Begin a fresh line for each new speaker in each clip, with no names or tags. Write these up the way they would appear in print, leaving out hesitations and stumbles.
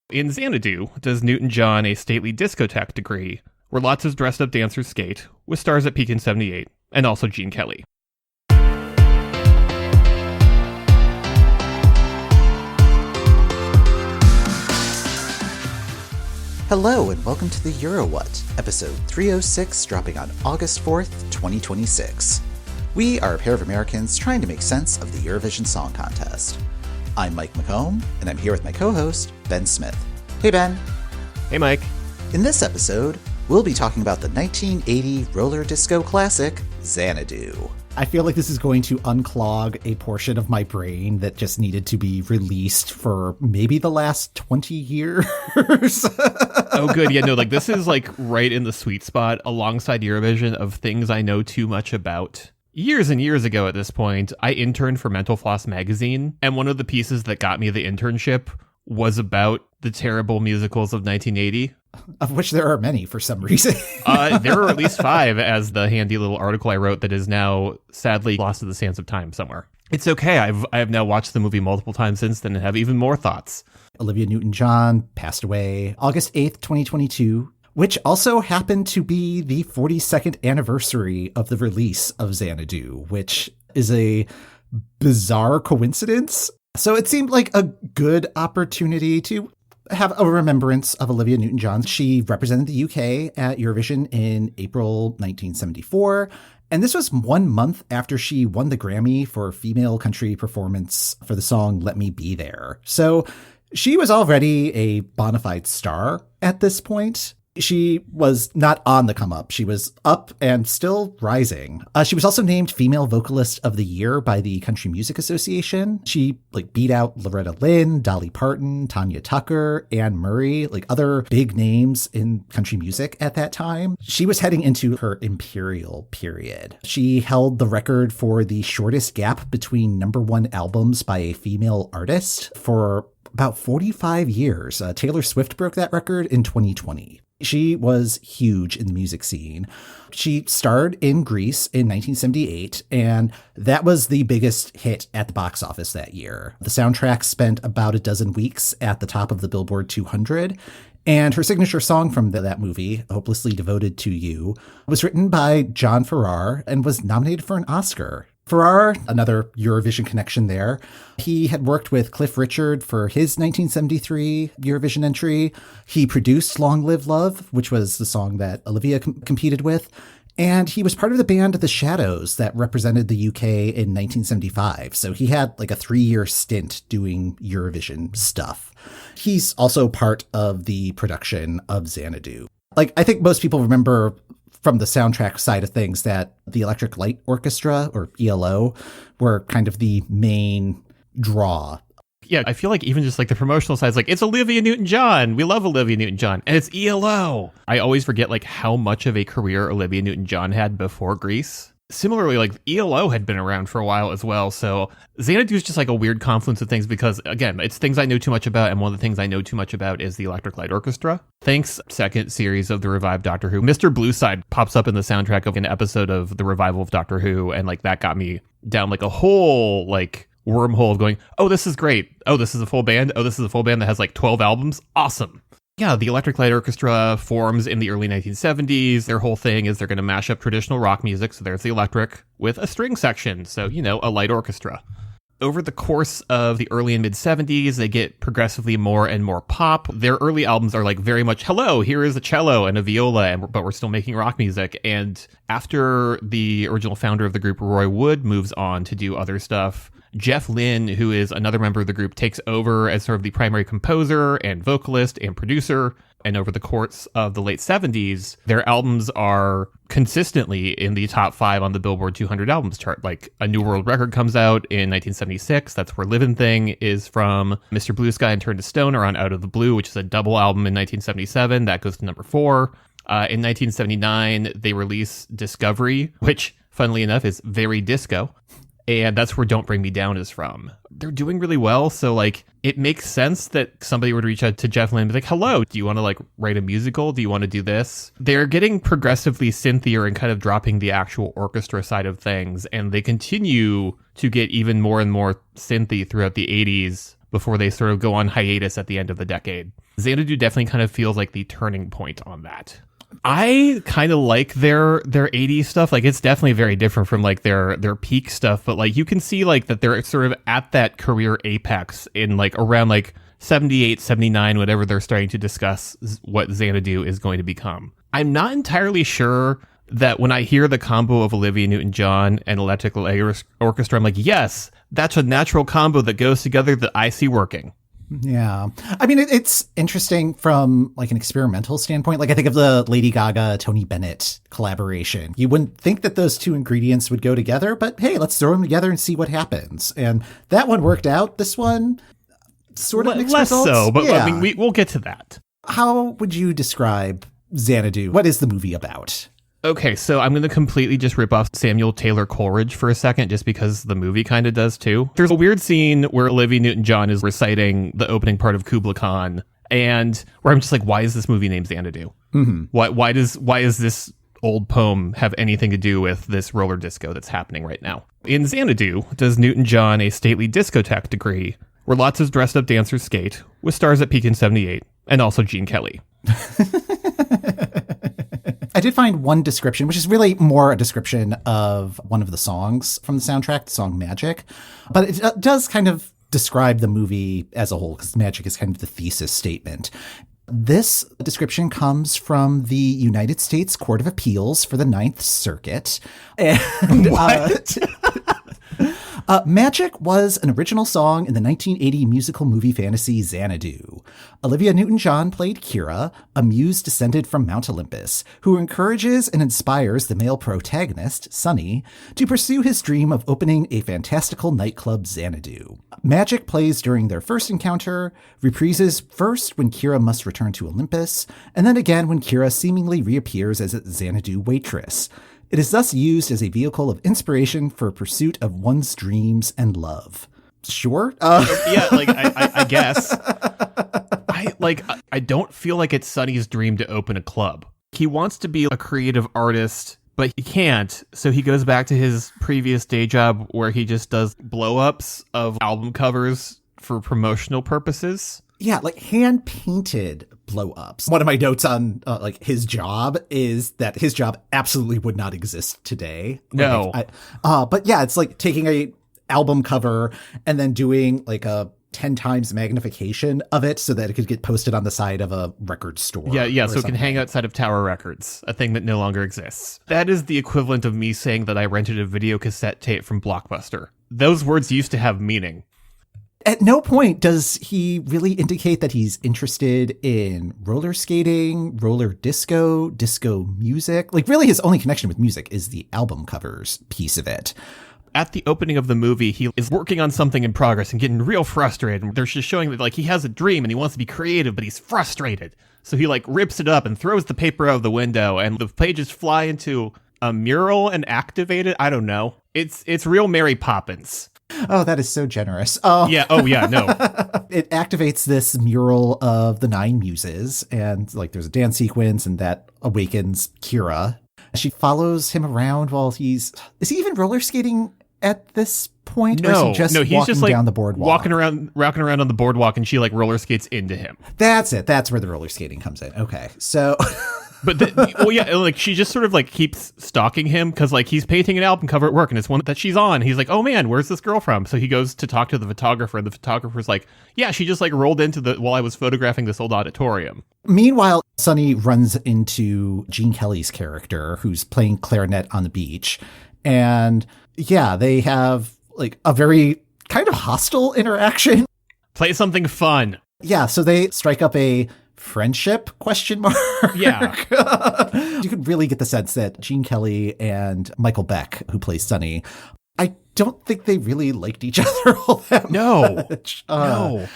In Xanadu does Newton-John a stately discotheque degree, where lots of dressed-up dancers skate, with stars at Peak in 78, and also Gene Kelly.
Hello and welcome to the Eurowhat, episode 306, dropping on August 4th, 2026. We are a pair of Americans trying to make sense of the Eurovision Song Contest. I'm Mike McComb, and I'm here with my co-host, Ben Smith. Hey, Ben.
Hey, Mike.
In this episode, we'll be talking about the 1980 roller disco classic, Xanadu.
I feel like this is going to unclog a portion of my brain that just needed to be released for maybe the last 20 years.
Oh, good. Yeah, no, this is right in the sweet spot alongside Eurovision of things I know too much about. Years and years ago at this point, I interned for Mental Floss magazine, and one of the pieces that got me the internship was about the terrible musicals of 1980.
Of which there are many for some reason.
There are at least 5, as the handy little article I wrote that is now sadly lost to the sands of time somewhere. It's okay. I have now watched the movie multiple times since then and have even more thoughts.
Olivia Newton-John passed away August 8th, 2022, which also happened to be the 42nd anniversary of the release of Xanadu, which is a bizarre coincidence. So it seemed like a good opportunity to have a remembrance of Olivia Newton-John. She represented the UK at Eurovision in April 1974. And this was 1 month after she won the Grammy for female country performance for the song Let Me Be There. So she was already a bona fide star at this point. She was not on the come up. She was up and still rising. She was also named Female Vocalist of the Year by the Country Music Association. She beat out Loretta Lynn, Dolly Parton, Tanya Tucker, Anne Murray, other big names in country music at that time. She was heading into her imperial period. She held the record for the shortest gap between #1 albums by a female artist for about 45 years. Taylor Swift broke that record in 2020. She was huge in the music scene. She starred in Grease in 1978, and that was the biggest hit at the box office that year. The soundtrack spent about a dozen weeks at the top of the Billboard 200, and her signature song from that movie, Hopelessly Devoted to You, was written by John Farrar and was nominated for an Oscar. Farrar, another Eurovision connection there. He had worked with Cliff Richard for his 1973 Eurovision entry. He produced Long Live Love, which was the song that Olivia competed with. And he was part of the band The Shadows that represented the UK in 1975. So he had a 3-year stint doing Eurovision stuff. He's also part of the production of Xanadu. I think most people remember from the soundtrack side of things that the Electric Light Orchestra, or ELO, were kind of the main draw.
Yeah, I feel even just the promotional side is it's Olivia Newton-John. We love Olivia Newton-John. And it's ELO. I always forget how much of a career Olivia Newton-John had before Grease. Similarly, ELO had been around for a while as well. So Xanadu is just a weird confluence of things because, again, it's things I know too much about. And one of the things I know too much about is the Electric Light Orchestra. Thanks, second series of the revived Doctor Who. Mr. Blueside pops up in the soundtrack of an episode of the revival of Doctor Who. And that got me down a whole wormhole of going, oh, this is great. Oh, this is a full band. Oh, this is a full band that has 12 albums. Awesome. Yeah, the Electric Light Orchestra forms in the early 1970s. Their whole thing is they're going to mash up traditional rock music, so there's the electric, with a string section, so, a light orchestra. Over the course of the early and mid-70s, they get progressively more and more pop. Their early albums are very much, hello, here is a cello and a viola, but we're still making rock music. And after the original founder of the group, Roy Wood, moves on to do other stuff, Jeff Lynne, who is another member of the group, takes over as sort of the primary composer and vocalist and producer. And over the course of the late 70s, their albums are consistently in the top 5 on the Billboard 200 albums chart. A New World Record comes out in 1976. That's where Livin' Thing is from. Mr. Blue Sky and Turn to Stone are on Out of the Blue, which is a double album in 1977. That goes to number 4. In 1979, they release Discovery, which, funnily enough, is very disco. And that's where Don't Bring Me Down is from. They're doing really well, so it makes sense that somebody would reach out to Jeff Lynne and be hello, do you want to write a musical? Do you want to do this? They're getting progressively synthier and kind of dropping the actual orchestra side of things, and they continue to get even more and more synthy throughout the 80s. before they sort of go on hiatus at the end of the decade. Xanadu definitely kind of feels like the turning point on that. I kind of like their 80s stuff. Like, it's definitely very different from like their peak stuff, but like you can see like that they're sort of at that career apex in like around like 78, 79, whatever they're starting to discuss what Xanadu is going to become. I'm not entirely sure that when I hear the combo of Olivia Newton-John and Electrical Orchestra, I'm like, yes, that's a natural combo that goes together that I see working.
Yeah. I mean, it's interesting from like an experimental standpoint. Like I think of the Lady Gaga, Tony Bennett collaboration. You wouldn't think that those two ingredients would go together, but hey, let's throw them together and see what happens. And that one worked out. This one sort of mixed
less
results.
So, but
yeah.
I mean, we'll get to that.
How would you describe Xanadu? What is the movie about?
Okay, so I'm going to completely just rip off Samuel Taylor Coleridge for a second, just because the movie kind of does too. There's a weird scene where Olivia Newton-John is reciting the opening part of Kubla Khan, and where I'm just like, why is this movie named Xanadu? Mm-hmm. Why does this old poem have anything to do with this roller disco that's happening right now? In Xanadu, does Newton-John a stately discotheque degree, where lots of dressed-up dancers skate, with stars at Peak in 78, and also Gene Kelly.
I did find one description, which is really more a description of one of the songs from the soundtrack, the song Magic. But it does kind of describe the movie as a whole, because Magic is kind of the thesis statement. This description comes from the United States Court of Appeals for the Ninth Circuit. And,
What?
Magic was an original song in the 1980 musical movie fantasy Xanadu. Olivia Newton-John played Kira, a muse descended from Mount Olympus, who encourages and inspires the male protagonist, Sunny, to pursue his dream of opening a fantastical nightclub Xanadu. Magic plays during their first encounter, reprises first when Kira must return to Olympus, and then again when Kira seemingly reappears as a Xanadu waitress. It is thus used as a vehicle of inspiration for pursuit of one's dreams and love. Sure.
Yeah, like I guess. I don't feel like it's Sonny's dream to open a club. He wants to be a creative artist, but he can't. So he goes back to his previous day job where he just does blow-ups of album covers for promotional purposes.
Yeah, like hand-painted blow-ups. One of my notes on like his job is that his job absolutely would not exist today.
No.
But yeah, it's like taking a album cover and then doing like a 10 times magnification of it so that it could get posted on the side of a record store.
Yeah, so it can hang outside of Tower Records, a thing that no longer exists. That is the equivalent of me saying that I rented a video cassette tape from Blockbuster. Those words used to have meaning.
At no point does he really indicate that he's interested in roller skating, roller disco, disco music. Like, really, his only connection with music is the album covers piece of it.
At the opening of the movie, he is working on something in progress and getting real frustrated. They're just showing that like he has a dream and he wants to be creative, but he's frustrated. So he like rips it up and throws the paper out of the window, and the pages fly into a mural and activate it. I don't know. It's real Mary Poppins.
Oh, that is so generous.
Yeah. Oh, yeah. No.
It activates this mural of the 9 muses, and like there's a dance sequence, and that awakens Kira. She follows him around while is he even roller skating at this point?
No,
or is he
he's just like
down the boardwalk,
walking around on the boardwalk, and she like roller skates into him.
That's it. That's where the roller skating comes in. Okay, so.
But like she just sort of like keeps stalking him because like he's painting an album cover at work and it's one that she's on. He's like, oh man, where's this girl from? So he goes to talk to the photographer, and the photographer's like, yeah, she just like rolled into while I was photographing this old auditorium.
Meanwhile, Sunny runs into Gene Kelly's character, who's playing clarinet on the beach, and yeah, they have like a very kind of hostile interaction.
Play something fun.
Yeah, so they strike up a friendship ?
Yeah.
You could really get the sense that Gene Kelly and Michael Beck, who plays Sunny, I don't think they really liked each other all that much.
No.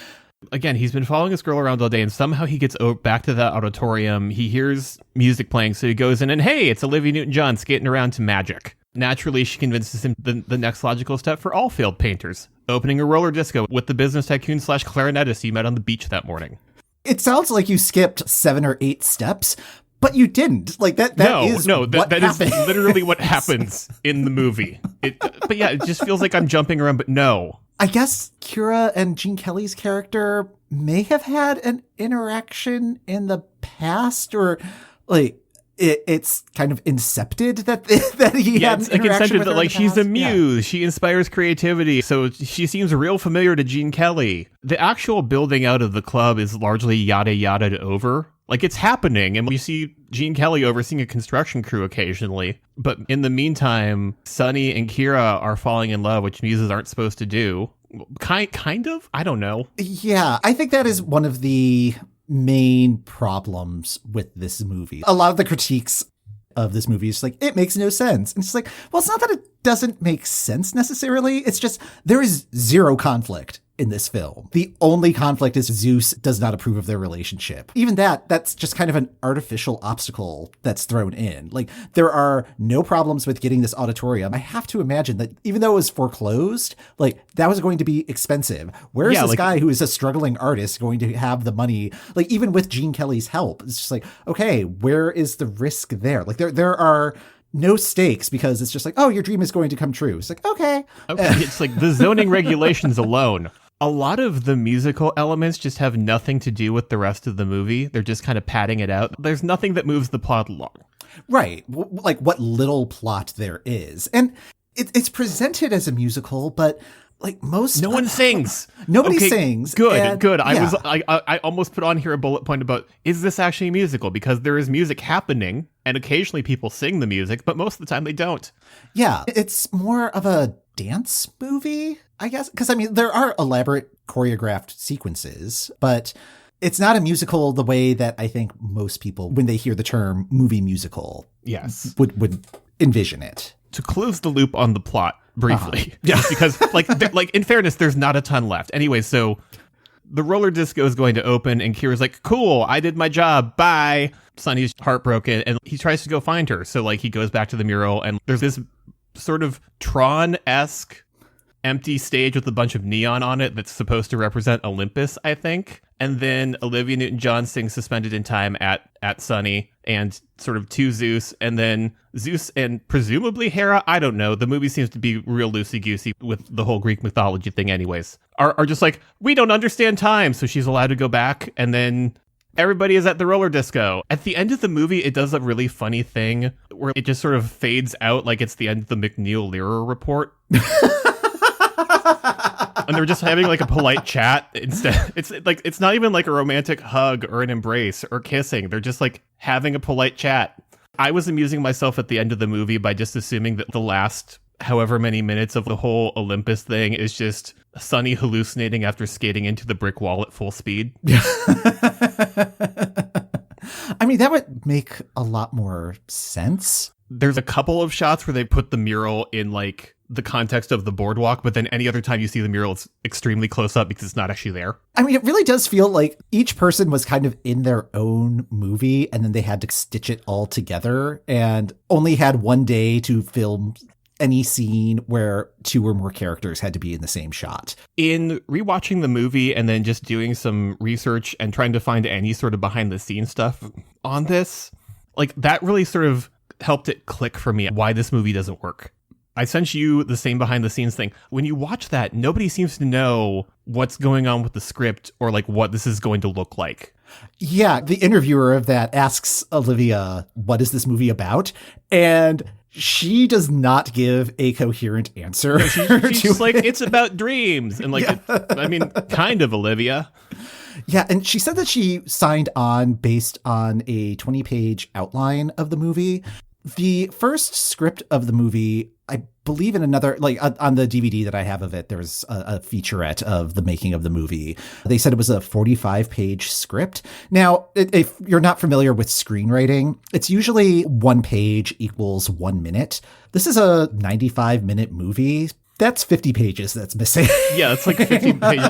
Again, he's been following this girl around all day, and somehow he gets back to that auditorium. He hears music playing, so he goes in, and hey, it's Olivia Newton-John skating around to Magic. Naturally, she convinces him the next logical step for all failed painters, opening a roller disco with the business tycoon / clarinetist he met on the beach that morning.
It sounds like you skipped 7 or 8 steps, but you didn't. Like that is literally what happens in the movie. But yeah, it just feels like I'm jumping around, but no. I guess Kira and Gene Kelly's character may have had an interaction in the past, or like it's kind of incepted that he had an interaction with her
like she's a muse.
Yeah.
She inspires creativity, so she seems real familiar to Gene Kelly. The actual building out of the club is largely yada yada over. Like, it's happening, and we see Gene Kelly overseeing a construction crew occasionally. But in the meantime, Sunny and Kira are falling in love, which muses aren't supposed to do. Kind of? I don't know.
Yeah, I think that is one of the main problems with this movie. A lot of the critiques of this movie is like, it makes no sense. And it's like, well, it's not that it doesn't make sense necessarily. It's just there is zero conflict in this film. The only conflict is Zeus does not approve of their relationship. Even that's just kind of an artificial obstacle that's thrown in. Like, there are no problems with getting this auditorium. I have to imagine that even though it was foreclosed, like, that was going to be expensive. Where's this guy who is a struggling artist going to have the money? Like, even with Gene Kelly's help, it's just like, okay, where is the risk there? Like, there are no stakes because it's just like, oh, your dream is going to come true. It's like, okay.
It's like the zoning regulations alone. A lot of the musical elements just have nothing to do with the rest of the movie. They're just kind of padding it out. There's nothing that moves the plot along.
Right. Like what little plot there is. And it's presented as a musical, but like most...
No one sings.
Nobody sings.
Good.
Yeah.
I almost put on here a bullet point about, is this actually a musical? Because there is music happening, and occasionally people sing the music, but most of the time they don't.
Yeah. It's more of a dance movie, I guess. Because, I mean, there are elaborate choreographed sequences, but it's not a musical the way that I think most people, when they hear the term movie musical,
yes,
would envision it.
To close the loop on the plot briefly, just because, like in fairness, there's not a ton left. Anyway, so the roller disco is going to open, and Kira's like, "Cool, I did my job. Bye." Sunny's heartbroken, and he tries to go find her. So, like, he goes back to the mural, and there's this sort of Tron-esque empty stage with a bunch of neon on it that's supposed to represent Olympus, I think. And then Olivia Newton-John sings Suspended in Time at Sunny and sort of to Zeus. And then Zeus and presumably Hera, I don't know. The movie seems to be real loosey-goosey with the whole Greek mythology thing anyways. Are just like, we don't understand time. So she's allowed to go back. And then everybody is at the roller disco. At the end of the movie, it does a really funny thing where it just sort of fades out like it's the end of the McNeil-Lehrer report. And they're just having like a polite chat instead. It's like, it's not even like a romantic hug or an embrace or kissing. They're just like having a polite chat. I was amusing myself at the end of the movie by just assuming that the last however many minutes of the whole Olympus thing is just Sunny hallucinating after skating into the brick wall at full speed.
I mean, that would make a lot more sense.
There's a couple of shots where they put the mural in like the context of the boardwalk, but then any other time you see the mural, it's extremely close up because it's not actually there.
I mean, it really does feel like each person was kind of in their own movie, and then they had to stitch it all together and only had one day to film any scene where two or more characters had to be in the same shot. In
rewatching the movie and then just doing some research and trying to find any sort of behind the scenes stuff on this, like that really sort of helped it click for me why this movie doesn't work. I sent you the same behind the scenes thing. When you watch that, nobody seems to know what's going on with the script or like what this is going to look like.
Yeah, the interviewer of that asks Olivia, what is this movie about? And she does not give a coherent answer.
No, she's like, it's about dreams. And like, I mean, kind of, Olivia.
Yeah, and she said that she signed on based on a 20-page outline of the movie. The first script of the movie, I believe in another, like on the DVD that I have of it, there's a featurette of the making of the movie. They said it was a 45-page script. Now, if you're not familiar with screenwriting, it's usually 1 page equals 1 minute. This is a 95-minute movie. That's 50 pages that's missing.
Yeah, it's like 50 pages.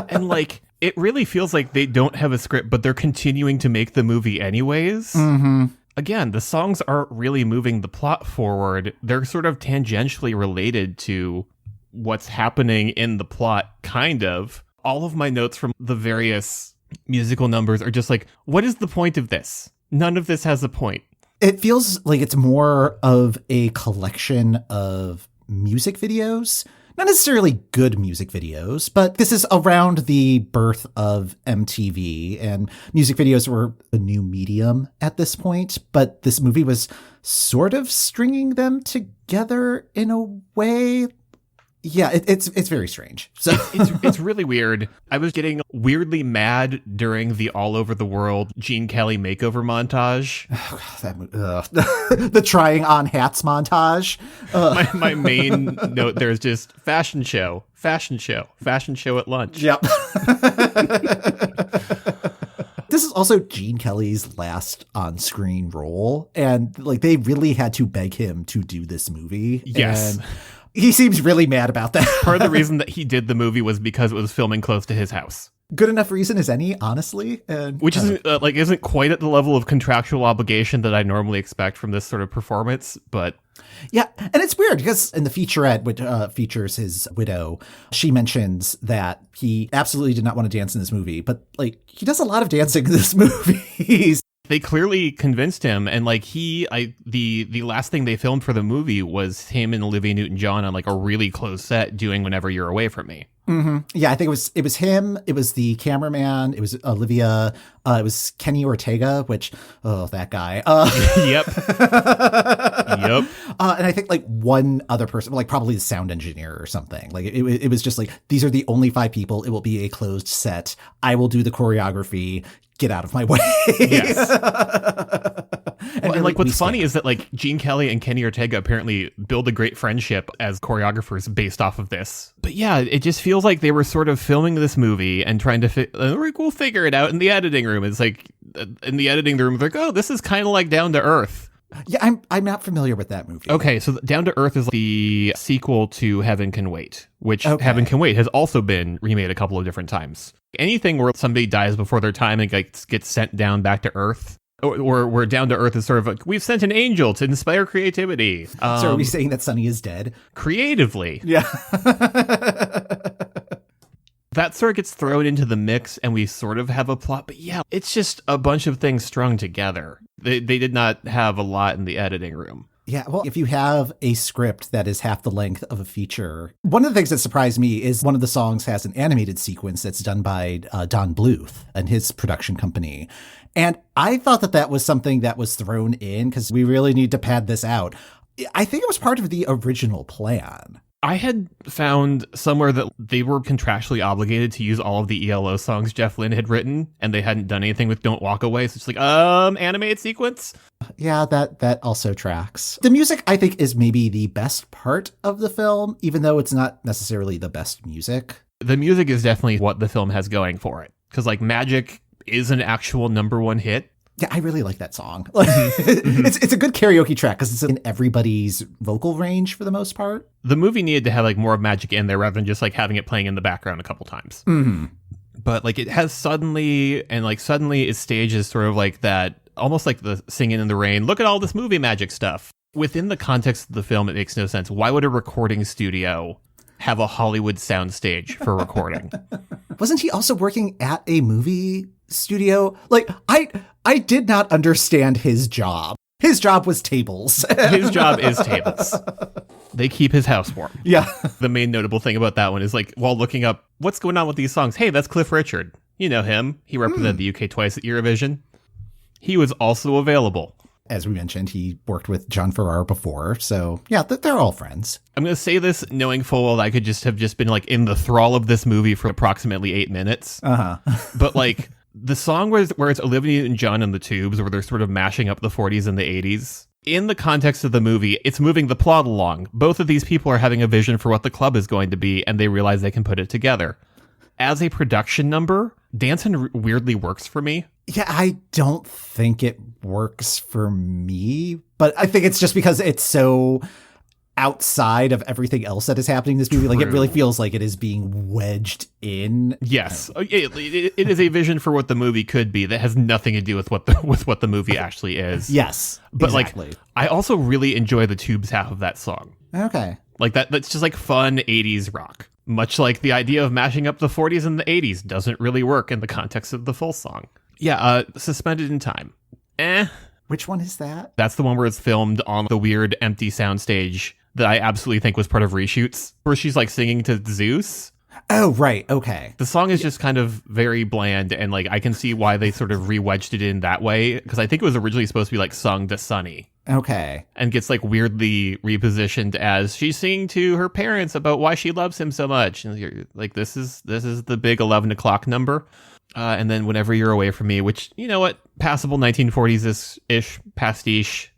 And like, it really feels like they don't have a script, but they're continuing to make the movie anyways.
Mm-hmm.
Again, the songs aren't really moving the plot forward. They're sort of tangentially related to what's happening in the plot, kind of. All of my notes from the various musical numbers are just like, what is the point of this? None of this has a point.
It feels like it's more of a collection of music videos. not necessarily good music videos, but this is around the birth of MTV, and music videos were a new medium at this point, but this movie was sort of stringing them together in a way. Yeah, it's very strange. So
it's really weird. I was getting weirdly mad during the all over the world Gene Kelly makeover montage.
The trying on hats montage.
My main note there is just fashion show at lunch.
Yep. This is also Gene Kelly's last on-screen role, and like they really had to beg him to do this movie.
Yes.
And he seems really mad about that.
Part of the reason that he did the movie was because it was filming close to his house.
Good enough reason as any, honestly. And
which isn't quite at the level of contractual obligation that I normally expect from this sort of performance, but
yeah, and it's weird because in the featurette, which features his widow, she mentions that he absolutely did not want to dance in this movie, but like he does a lot of dancing in this movie.
They clearly convinced him, and like the last thing they filmed for the movie was him and Olivia Newton-John on like a really close set doing Whenever You're Away From Me.
Mm-hmm. Yeah, I think it was him. It was the cameraman. It was Olivia. It was Kenny Ortega, which that guy.
Yep. Yep.
And I think like one other person, like probably the sound engineer or something. Like it was just like, these are the only 5 people. It will be a closed set. I will do the choreography. Get out of my way.
Yes.
And
well, and like what's funny is that like Gene Kelly and Kenny Ortega apparently build a great friendship as choreographers based off of this. But yeah, it just feels like they were sort of filming this movie and trying to we'll figure it out in the editing room. It's like in the editing room, they're like, oh, this is kind of like Down to Earth.
Yeah, I'm not familiar with that movie.
Okay, so Down to Earth is the sequel to Heaven Can Wait, which Heaven Can Wait has also been remade a couple of different times. Anything where somebody dies before their time and gets sent down back to Earth, or where Down to Earth is sort of like, we've sent an angel to inspire creativity.
So are we saying that Sonny is dead?
Creatively.
Yeah.
That sort of gets thrown into the mix and we sort of have a plot, but yeah, it's just a bunch of things strung together. They did not have a lot in the editing room.
Yeah, well, if you have a script that is half the length of a feature, one of the things that surprised me is one of the songs has an animated sequence that's done by Don Bluth and his production company. And I thought that was something that was thrown in because we really need to pad this out. I think it was part of the original plan.
I had found somewhere that they were contractually obligated to use all of the ELO songs Jeff Lynne had written, and they hadn't done anything with Don't Walk Away, so it's like, animated sequence?
Yeah, that also tracks. The music, I think, is maybe the best part of the film, even though it's not necessarily the best music.
The music is definitely what the film has going for it, because, like, Magic is an actual #1 hit.
Yeah, I really like that song. It's a good karaoke track because it's in everybody's vocal range for the most part.
The movie needed to have like more Magic in there rather than just like having it playing in the background a couple times.
Mm-hmm.
But like it has suddenly its stage is sort of like that, almost like the Singing in the Rain. Look at all this movie magic stuff. Within the context of the film, it makes no sense. Why would a recording studio have a Hollywood soundstage for recording?
Wasn't he also working at a movie studio? Like, I did not understand his job. His job was tables.
His job is tables. They keep his house warm.
Yeah.
The main notable thing about that one is like, while looking up what's going on with these songs, hey, that's Cliff Richard. You know him. He represented the UK twice at Eurovision. He was also available.
As we mentioned, he worked with John Farrar before. So yeah, they're all friends.
I'm going to say this knowing full well that I could just have been like in the thrall of this movie for approximately 8 minutes.
Uh-huh.
But like the song where it's Olivia Newton-John and the Tubes, where they're sort of mashing up the 40s and the 80s. In the context of the movie, it's moving the plot along. Both of these people are having a vision for what the club is going to be, and they realize they can put it together. As a production number, Dancin' weirdly works for me.
Yeah, I don't think it works for me, but I think it's just because it's so outside of everything else that is happening in this movie. Like, it really feels like it is being wedged in.
Yes, it is a vision for what the movie could be that has nothing to do with what the movie actually is.
Yes,
but
exactly.
Like, I also really enjoy the Tubes half of that song.
Okay,
like that's just like fun 80s rock. Much like the idea of mashing up the 40s and the 80s doesn't really work in the context of the full song. Yeah, Suspended in Time.
Which one is that?
That's the one where it's filmed on the weird empty soundstage that I absolutely think was part of reshoots, where she's like singing to Zeus.
Oh, right. Okay.
The song is just kind of very bland, and like I can see why they sort of re-wedged it in that way, because I think it was originally supposed to be like sung to Sunny.
Okay.
And gets like weirdly repositioned as she's singing to her parents about why she loves him so much. And you're like, this is the big 11 o'clock number. And then Whenever You're Away From Me, which, you know what, passable 1940s-ish pastiche.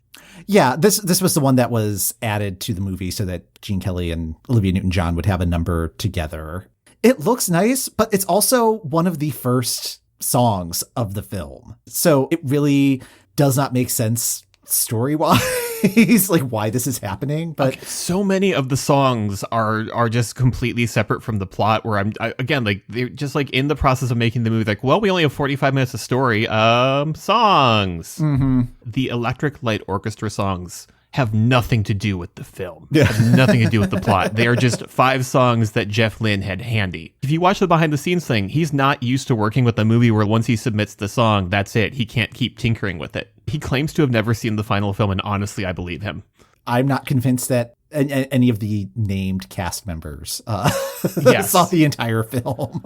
Yeah, this was the one that was added to the movie so that Gene Kelly and Olivia Newton-John would have a number together. It looks nice, but it's also one of the first songs of the film. So it really does not make sense story-wise, like why this is happening. But
okay, so many of the songs are just completely separate from the plot, where again, like they're just like in the process of making the movie, like, well, we only have 45 minutes of story, songs.
Mm-hmm.
The Electric Light Orchestra songs have nothing to do with the film. Have nothing to do with the plot. They are just 5 songs that Jeff Lynne had handy. If you watch the behind the scenes thing, he's not used to working with a movie where once he submits the song, that's it. He can't keep tinkering with it. He claims to have never seen the final film, and honestly, I believe him.
I'm not convinced that any of the named cast members
yes.
saw the entire film.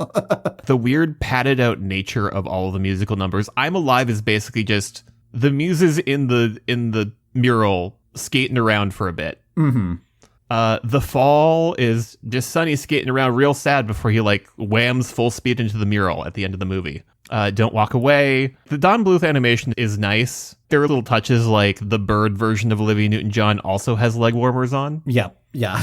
The weird padded out nature of all of the musical numbers. I'm Alive is basically just the muses in the mural skating around for a bit.
Mm-hmm.
The Fall is just Sunny skating around real sad before he like whams full speed into the mural at the end of the movie. Don't Walk Away. The Don Bluth animation is nice. There are little touches like the bird version of Olivia Newton-John also has leg warmers on.
Yep. Yeah.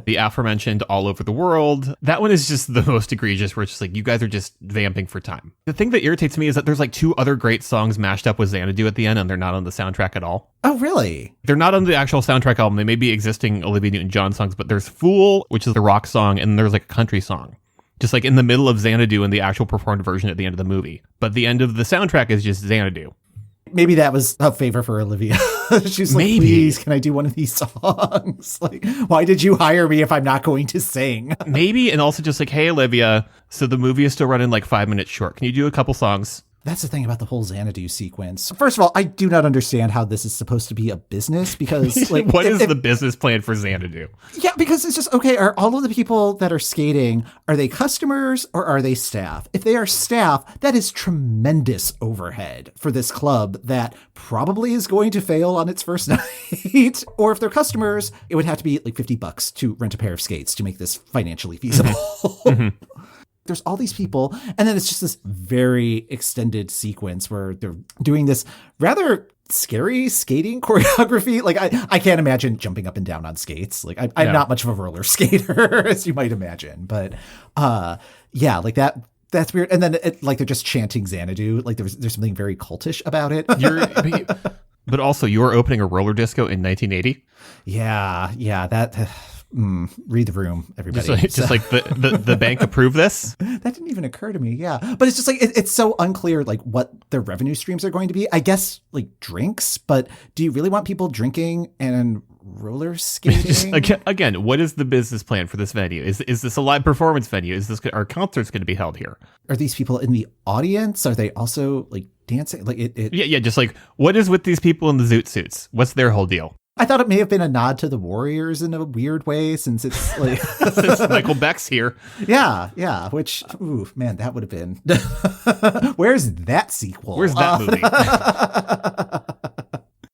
The aforementioned All Over the World. That one is just the most egregious, where it's just like, you guys are just vamping for time. The thing that irritates me is that there's like 2 other great songs mashed up with Xanadu at the end, and they're not on the soundtrack at all.
Oh, really?
They're not on the actual soundtrack album. They may be existing Olivia Newton-John songs, but there's Fool, which is the rock song, and there's like a country song. Just like in the middle of Xanadu in the actual performed version at the end of the movie. But the end of the soundtrack is just Xanadu.
Maybe that was a favor for Olivia. She's like,
Maybe.
Please, can I do one of these songs? Like, why did you hire me if I'm not going to sing?
Maybe, and also just like, hey, Olivia, so the movie is still running like 5 minutes short. Can you do a couple songs?
That's the thing about the whole Xanadu sequence. First of all, I do not understand how this is supposed to be a business, because like,
what is the business plan for Xanadu?
Yeah, because it's just, okay, are all of the people that are skating, are they customers or are they staff? If they are staff, that is tremendous overhead for this club that probably is going to fail on its first night. Or if they're customers, it would have to be like $50 to rent a pair of skates to make this financially feasible. Mm-hmm. There's all these people, and then it's just this very extended sequence where they're doing this rather scary skating choreography. Like, I can't imagine jumping up and down on skates. Like, I'm not much of a roller skater, as you might imagine. But yeah, like that's weird. And then like they're just chanting Xanadu. Like there's something very cultish about it.
But also, you're opening a roller disco in 1980.
Yeah, that. Read the room, everybody.
Just like the bank approved this?
That didn't even occur to me, yeah. But it's just like, it's so unclear, like, what their revenue streams are going to be. I guess, like, drinks, but do you really want people drinking and roller skating?
Again, what is the business plan for this venue? Is this a live performance venue? Are concerts going to be held here?
Are these people in the audience? Are they also, like, dancing? Like
Yeah, just like, what is with these people in the zoot suits? What's their whole deal?
I thought it may have been a nod to the Warriors in a weird way, since it's like
since Michael Beck's here.
Yeah. Which, ooh, man, that would have been. Where's that sequel?
Where's that movie?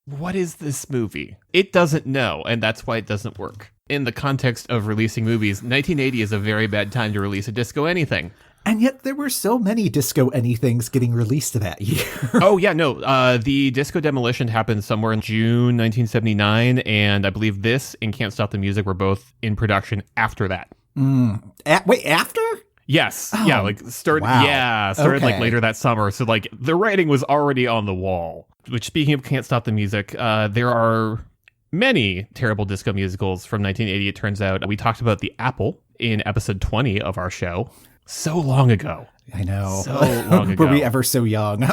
What is this movie? It doesn't know, and that's why it doesn't work. In the context of releasing movies, 1980 is a very bad time to release a disco anything.
And yet there were so many disco anythings getting released that year.
Oh, yeah, no. The Disco Demolition happened somewhere in June 1979, and I believe this and Can't Stop the Music were both in production after that.
Wait, after?
Yes.
Oh,
yeah, like started like later that summer. So like the writing was already on the wall. Which, speaking of Can't Stop the Music, there are many terrible disco musicals from 1980, it turns out. We talked about The Apple in episode 20 of our show. So long ago.
I know.
So long ago.
Were we ever so young?
Which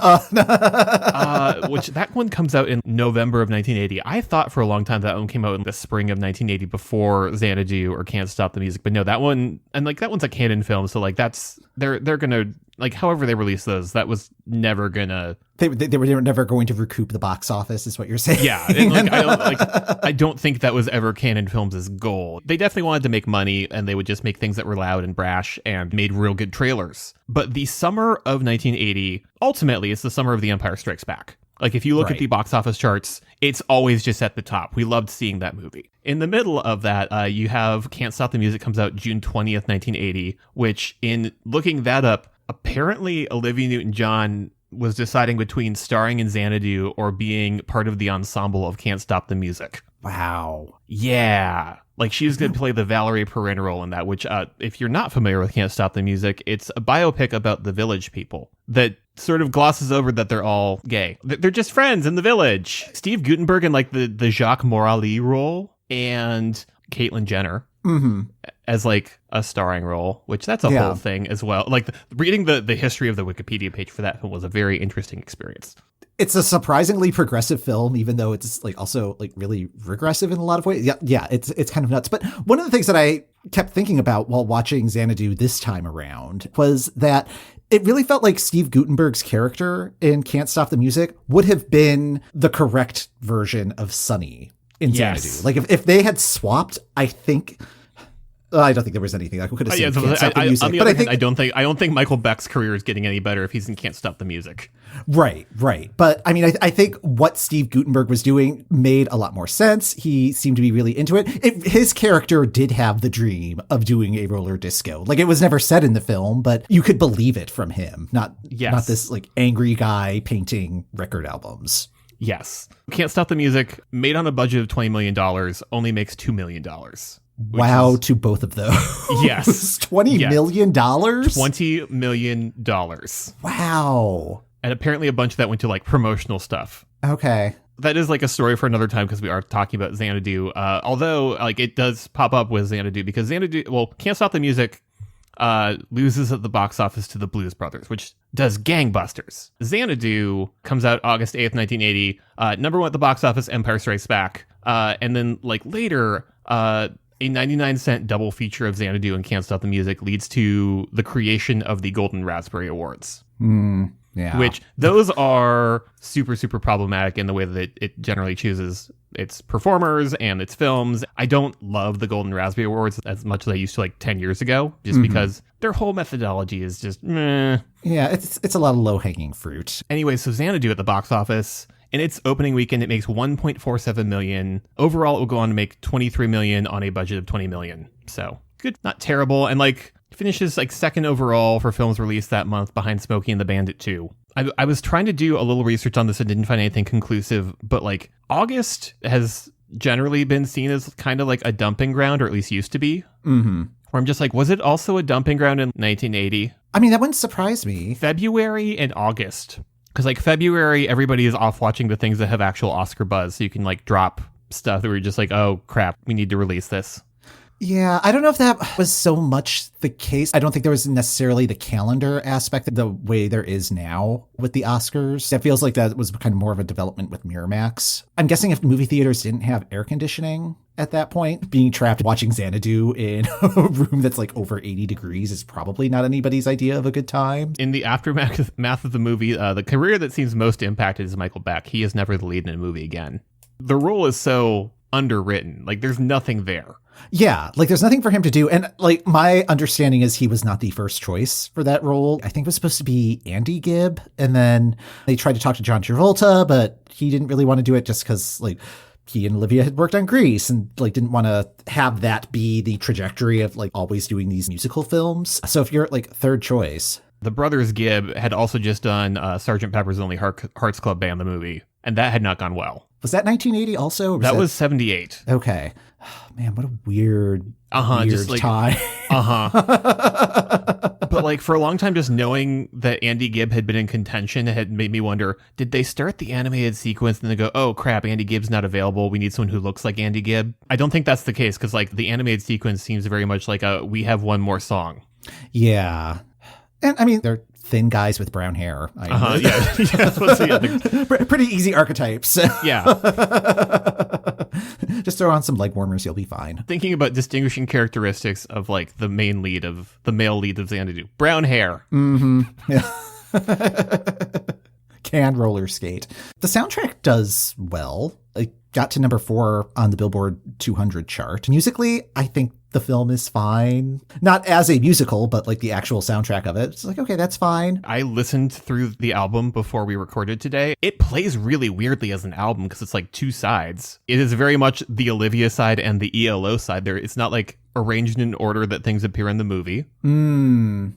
that one comes out in November of 1980. I thought for a long time that one came out in the spring of 1980 before Xanadu or Can't Stop the Music. But no, that one, and like that one's a canon film. So like they're going to like, however they released those, that was never gonna...
They were never going to recoup the box office, is what you're saying.
Yeah, and I don't think that was ever Canon Films' goal. They definitely wanted to make money, and they would just make things that were loud and brash and made real good trailers. But the summer of 1980, ultimately, it's the summer of The Empire Strikes Back. Like, if you look at the box office charts, it's always just at the top. We loved seeing that movie. In the middle of that, you have Can't Stop the Music comes out June 20th, 1980, which, in looking that up, apparently Olivia Newton-John was deciding between starring in Xanadu or being part of the ensemble of Can't Stop the Music.
Wow.
Yeah. Like, she's going to play the Valerie Perrin role in that, which, if you're not familiar with Can't Stop the Music, it's a biopic about the Village people that sort of glosses over that they're all gay. They're just friends in the village. Steve Guttenberg in, like, the Jacques Morali role, and Caitlyn Jenner as, like, a starring role, which that's a whole thing as well. Like, reading the history of the Wikipedia page for that film was a very interesting experience.
It's a surprisingly progressive film, even though it's like also like really regressive in a lot of ways. Yeah, it's kind of nuts. But one of the things that I kept thinking about while watching Xanadu this time around was that it really felt like Steve Guttenberg's character in Can't Stop the Music would have been the correct version of Sonny in Xanadu. Like if they had swapped, I think... I don't think there was anything I could have seen. Can't Stop the Music.
On the other hand, I don't think Michael Beck's career is getting any better if he's in Can't Stop the Music.
Right. But I mean, I think what Steve Guttenberg was doing made a lot more sense. He seemed to be really into it. His character did have the dream of doing a roller disco. Like, it was never said in the film, but you could believe it from him. Not this like angry guy painting record albums.
Yes. Can't Stop the Music, made on a budget of $20 million, only makes $2 million.
Wow, to both of those.
Yes.
$20 million?
$20 million.
Wow.
And apparently a bunch of that went to, like, promotional stuff.
Okay.
That is, like, a story for another time because we are talking about Xanadu. Although, like, it does pop up with Xanadu because Can't Stop the Music loses at the box office to the Blues Brothers, which does gangbusters. Xanadu comes out August 8th, 1980. Number 1 at the box office, Empire Strikes Back. And then, like, later... a 99-cent double feature of Xanadu and Can't Stop the Music leads to the creation of the Golden Raspberry Awards.
Yeah.
Which those are super, super problematic in the way that it generally chooses its performers and its films. I don't love the Golden Raspberry Awards as much as I used to like 10 years ago, just because their whole methodology is just meh.
Yeah, it's a lot of low-hanging fruit.
Anyway, so Xanadu at the box office... In its opening weekend, it makes $1.47 million. Overall, it will go on to make $23 million on a budget of $20 million. So good, not terrible. And like finishes like second overall for films released that month behind Smokey and the Bandit 2. I was trying to do a little research on this and didn't find anything conclusive, but like August has generally been seen as kind of like a dumping ground, or at least used to be. Where I'm just like, was it also a dumping ground in 1980?
I mean, that wouldn't surprise me.
February and August. Because, like, February, everybody is off watching the things that have actual Oscar buzz, so you can, like, drop stuff that we're just like, oh, crap, we need to release this.
Yeah, I don't know if that was so much the case. I don't think there was necessarily the calendar aspect the way there is now with the Oscars. It feels like that was kind of more of a development with Miramax. I'm guessing if movie theaters didn't have air conditioning at that point, being trapped watching Xanadu in a room that's like over 80 degrees is probably not anybody's idea of a good time.
In the aftermath of the movie, the career that seems most impacted is Michael Beck. He is never the lead in a movie again. The role is so underwritten. Like, there's nothing there.
Yeah, like there's nothing for him to do. And like my understanding is he was not the first choice for that role. I think it was supposed to be Andy Gibb. And then they tried to talk to John Travolta, but he didn't really want to do it just because like he and Olivia had worked on Grease and like didn't want to have that be the trajectory of like always doing these musical films. So if you're like third choice.
The brothers Gibb had also just done Sgt. Pepper's Lonely Hearts Club Band, the movie, and that had not gone well.
Was that 1980 also?
That was 78.
Okay. Oh, man, what a weird
just like,
time.
But like for a long time, just knowing that Andy Gibb had been in contention had made me wonder, did they start the animated sequence and they go, oh crap, Andy Gibb's not available. We need someone who looks like Andy Gibb. I don't think that's the case because like the animated sequence seems very much like we have one more song.
Yeah. And I mean, they're thin guys with brown hair.
Yeah.
Pretty easy archetypes.
Yeah.
Just throw on some leg warmers, you'll be fine.
Thinking about distinguishing characteristics of like the male lead of Xanadu. Brown hair.
Mm-hmm. Yeah. Can roller skate. The soundtrack does well. It got to number 4 on the Billboard 200 chart. Musically, I think the film is fine. Not as a musical, but like the actual soundtrack of it. It's like, okay, that's fine.
I listened through the album before we recorded today. It plays really weirdly as an album because it's like 2 sides. It is very much the Olivia side and the ELO side. It's not like arranged in order that things appear in the movie.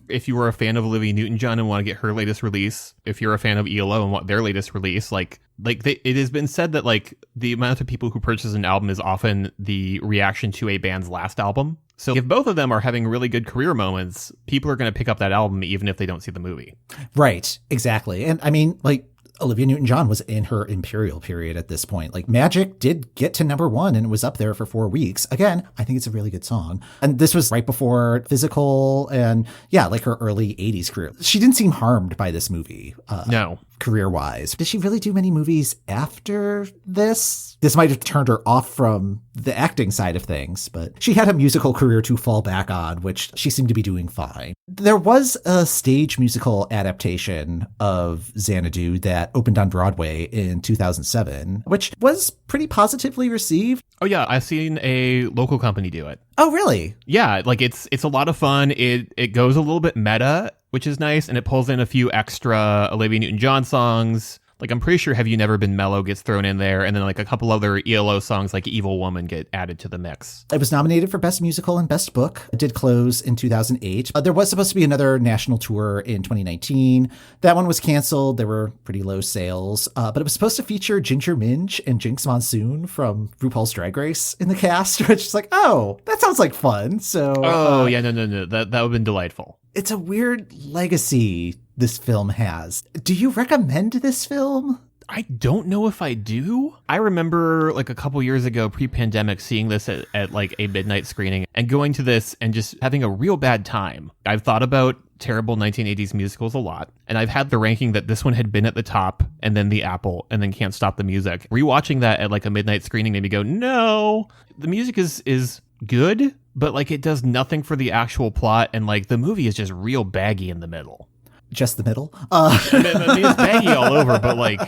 If you were a fan of Olivia Newton-John and want to get her latest release, if you're a fan of ELO and want their latest release, it has been said that like the amount of people who purchase an album is often the reaction to a band's last album. So if both of them are having really good career moments, people are going to pick up that album even if they don't see the movie.
Right, exactly. And I mean, like, Olivia Newton-John was in her imperial period at this point. Like, Magic did get to number 1 and it was up there for 4 weeks. Again, I think it's a really good song. And this was right before Physical and, yeah, like her early 80s career. She didn't seem harmed by this movie.
No.
Career-wise. Did she really do many movies after this? This might have turned her off from the acting side of things, but she had a musical career to fall back on, which she seemed to be doing fine. There was a stage musical adaptation of Xanadu that opened on Broadway in 2007, which was pretty positively received.
Oh yeah, I've seen a local company do it.
Oh really?
Yeah, like it's a lot of fun. It goes a little bit meta, which is nice, and it pulls in a few extra Olivia Newton-John songs. Like, I'm pretty sure Have You Never Been Mellow gets thrown in there, and then like a couple other ELO songs like Evil Woman get added to the mix.
It was nominated for Best Musical and Best Book. It did close in 2008. There was supposed to be another national tour in 2019. That one was canceled. There were pretty low sales, but it was supposed to feature Ginger Minj and Jinx Monsoon from RuPaul's Drag Race in the cast, which is like, oh, that sounds like fun. So,
yeah, no, that would have been delightful.
It's a weird legacy this film has. Do you recommend this film?
I don't know if I do. I remember like a couple years ago, pre-pandemic, seeing this at like a midnight screening and going to this and just having a real bad time. I've thought about terrible 1980s musicals a lot, and I've had the ranking that this one had been at the top, and then The Apple, and then Can't Stop the Music. Rewatching that at like a midnight screening made me go, no, the music is good, but like it does nothing for the actual plot, and like the movie is just real baggy in the middle.
Just the middle?
I mean, it's baggy all over, but like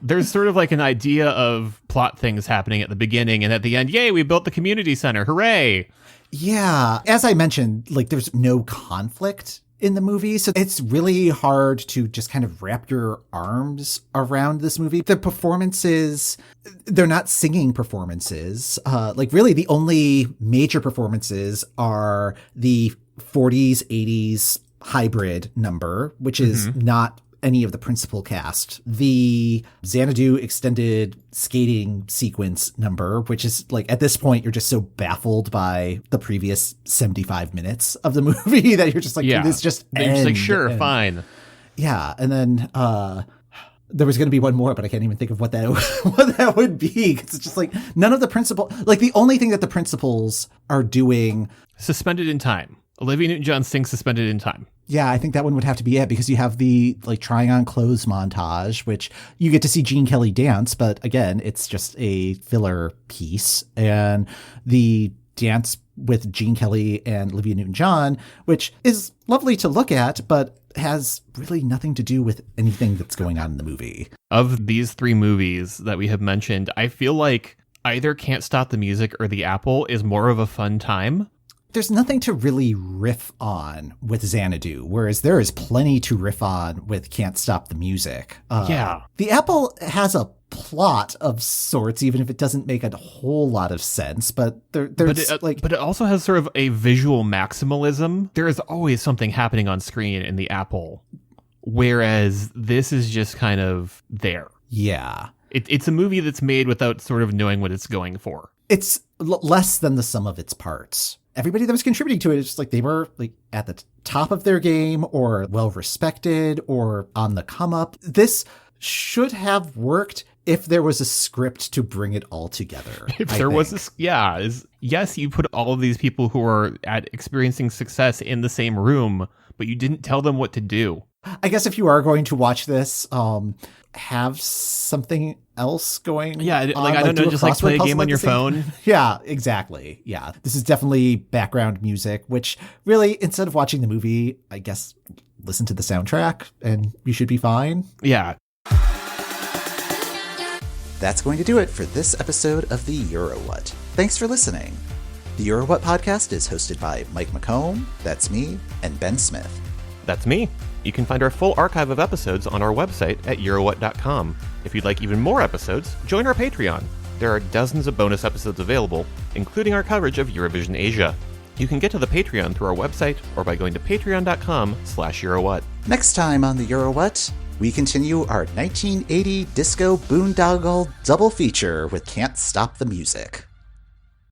there's sort of like an idea of plot things happening at the beginning, and at the end, yay, we built the community center, hooray.
Yeah, as I mentioned, like there's no conflict in the movie, so it's really hard to just kind of wrap your arms around this movie. The performances, they're not singing performances. Like really the only major performances are the 40s, 80s hybrid number, which is not any of the principal cast. The Xanadu extended skating sequence number, which is like at this point you're just so baffled by the previous 75 minutes of the movie that you're just like,
yeah,
this just
they're just like, sure, fine.
Yeah, and then there was going to be one more, but I can't even think of what that would be, because it's just like none of the principal, like the only thing that the principals are doing.
Suspended in Time. Olivia Newton-John sings Suspended in Time.
Yeah, I think that one would have to be it, because you have the like trying on clothes montage, which you get to see Gene Kelly dance, but again, it's just a filler piece. And the dance with Gene Kelly and Olivia Newton-John, which is lovely to look at, but has really nothing to do with anything that's going on in the movie.
Of these 3 movies that we have mentioned, I feel like either Can't Stop the Music or The Apple is more of a fun time.
There's nothing to really riff on with Xanadu, whereas there is plenty to riff on with Can't Stop the Music.
Yeah.
The Apple has a plot of sorts, even if it doesn't make a whole lot of sense, but but it
also has sort of a visual maximalism. There is always something happening on screen in The Apple, whereas this is just kind of there.
Yeah.
It's a movie that's made without sort of knowing what it's going for.
It's less than the sum of its parts. Everybody that was contributing to it is just like they were like at the top of their game or well respected or on the come up. This should have worked if there was a script to bring it all together. Yes, you put all of these people who are experiencing success in the same room, but you didn't tell them what to do. I guess if you are going to watch this, have something else going
Yeah,
on,
like I don't know,
do
just like play a
crossword
game
puzzle
on
at
your
the same-
phone.
Yeah, exactly. Yeah, this is definitely background music, which really, instead of watching the movie, I guess listen to the soundtrack and you should be fine.
Yeah.
That's going to do it for this episode of the Eurowhat. Thanks for listening. The Eurowhat podcast is hosted by Mike McComb, that's me, and Ben Smith.
That's me. You can find our full archive of episodes on our website at Eurowhat.com. If you'd like even more episodes, join our Patreon. There are dozens of bonus episodes available, including our coverage of Eurovision Asia. You can get to the Patreon through our website or by going to patreon.com/Eurowhat.
Next time on the Eurowhat, we continue our 1980 disco boondoggle double feature with Can't Stop the Music.